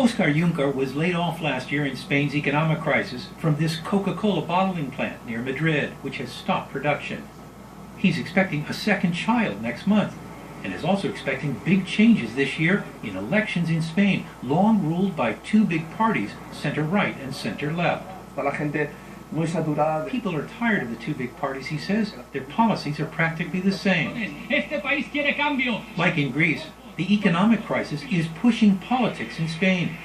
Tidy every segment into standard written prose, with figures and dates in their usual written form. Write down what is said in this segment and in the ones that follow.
Oscar Juncker was laid off last year in Spain's economic crisis from this Coca-Cola bottling plant near Madrid, which has stopped production. He's expecting a second child next month, and is also expecting big changes this year in elections in Spain, long ruled by two big parties, center-right and center-left. People are tired of the two big parties, he says. Their policies are practically the same. Like in Greece, the economic crisis is pushing politics in Spain.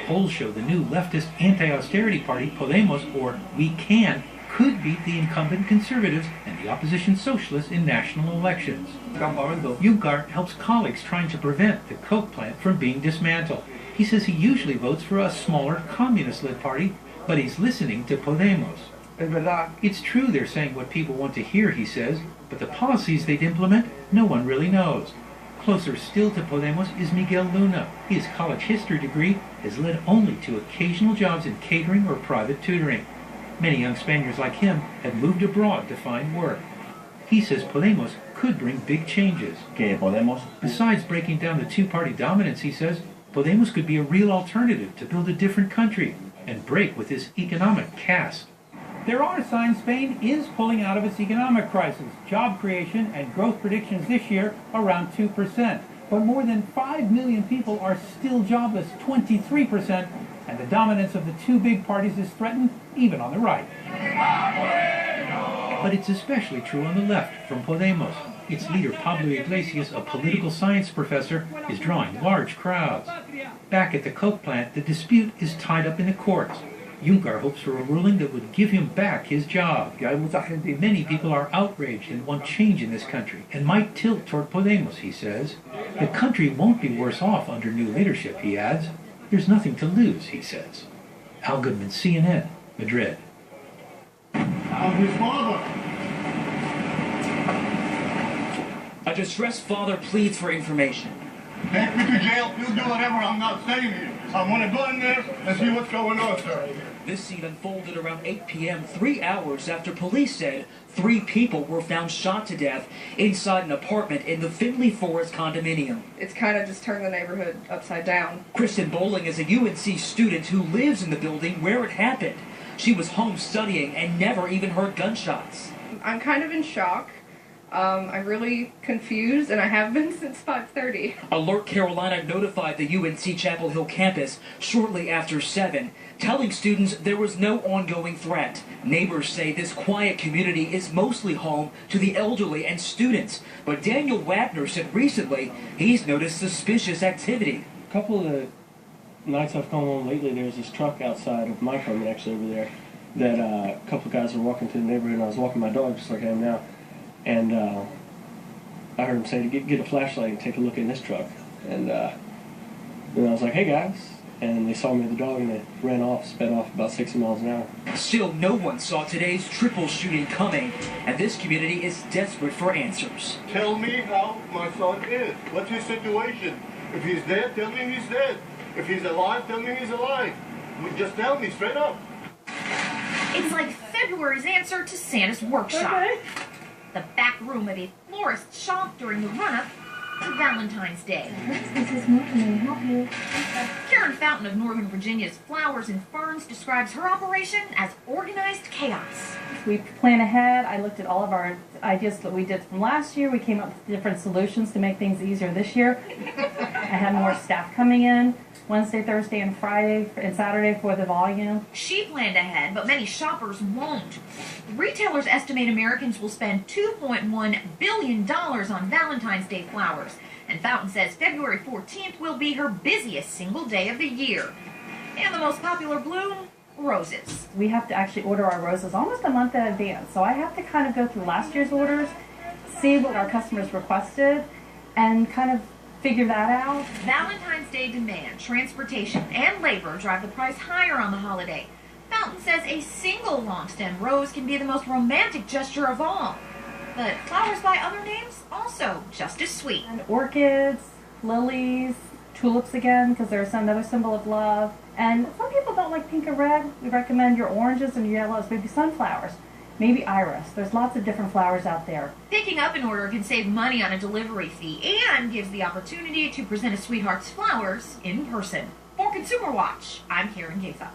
Polls show the new leftist anti-austerity party, Podemos, or We Can, could beat the incumbent conservatives and the opposition socialists in national elections. Juncker helps colleagues trying to prevent the Coke plant from being dismantled. He says he usually votes for a smaller communist-led party, but he's listening to Podemos. It's true they're saying what people want to hear, he says, but the policies they'd implement, no one really knows. Closer still to Podemos is Miguel Luna. His college history degree has led only to occasional jobs in catering or private tutoring. Many young Spaniards like him have moved abroad to find work. He says Podemos could bring big changes. Besides breaking down the two-party dominance, he says, Podemos could be a real alternative to build a different country and break with this economic caste. There are signs Spain is pulling out of its economic crisis. Job creation and growth predictions this year around 2%. But more than 5 million people are still jobless, 23%, and the dominance of the two big parties is threatened even on the right. But it's especially true on the left, from Podemos. Its leader, Pablo Iglesias, a political science professor, is drawing large crowds. Back at the Coke plant, the dispute is tied up in the courts. Juncker hopes for a ruling that would give him back his job. Many people are outraged and want change in this country, and might tilt toward Podemos, he says. The country won't be worse off under new leadership, he adds. There's nothing to lose, he says. Al Goodman, CNN, Madrid. His father. A distressed father pleads for information. Take me to jail. You do whatever. I'm not staying here. I want to go in there and see what's going on, sir. This scene unfolded around 8 p.m., 3 hours after police said 3 people were found shot to death inside an apartment in the Finley Forest condominium. It's kind of just turned the neighborhood upside down. Kristen Bowling is a UNC student who lives in the building where it happened. She was home studying and never even heard gunshots. I'm kind of in shock. I'm really confused, and I have been since 5:30. Alert Carolina notified the UNC Chapel Hill campus shortly after 7, telling students there was no ongoing threat. Neighbors say this quiet community is mostly home to the elderly and students, but Daniel Wagner said recently he's noticed suspicious activity. A couple of the nights I've come home lately, there's this truck outside of my apartment actually over there that a couple of guys were walking through the neighborhood, and I was walking my dog just like I am now. And I heard him say to get a flashlight and take a look in this truck. And then I was like, hey guys. And they saw me with the dog and they ran off, sped off about 60 miles an hour. Still, no one saw today's triple shooting coming, and this community is desperate for answers. Tell me how my son is. What's his situation? If he's dead, tell me he's dead. If he's alive, tell me he's alive. Just tell me straight up. It's like February's answer to Santa's workshop. Okay. The back room of a florist shop during the run-up to Valentine's Day. This is Morgan. May I help you? Karen Fountain of Northern Virginia's Flowers and Ferns describes her operation as organized chaos. We plan ahead. I looked at all of our ideas that we did from last year. We came up with different solutions to make things easier this year. I had more staff coming in Wednesday, Thursday, and Friday and Saturday for the volume. She planned ahead, but many shoppers won't. Retailers estimate Americans will spend $2.1 billion on Valentine's Day flowers, and Fountain says February 14th will be her busiest single day of the year. And the most popular bloom? Roses. We have to actually order our roses almost a month in advance, so I have to kind of go through last year's orders, see what our customers requested, and kind of figure that out. Valentine's Day demand, transportation, and labor drive the price higher on the holiday. Fountain says a single long-stem rose can be the most romantic gesture of all. But flowers by other names, also just as sweet. And orchids, lilies, tulips again, because they're another symbol of love. And some people don't like pink or red. We recommend your oranges and your yellows, maybe sunflowers, maybe iris. There's lots of different flowers out there. Picking up an order can save money on a delivery fee and gives the opportunity to present a sweetheart's flowers in person. Consumer Watch. I'm Karen Gesa.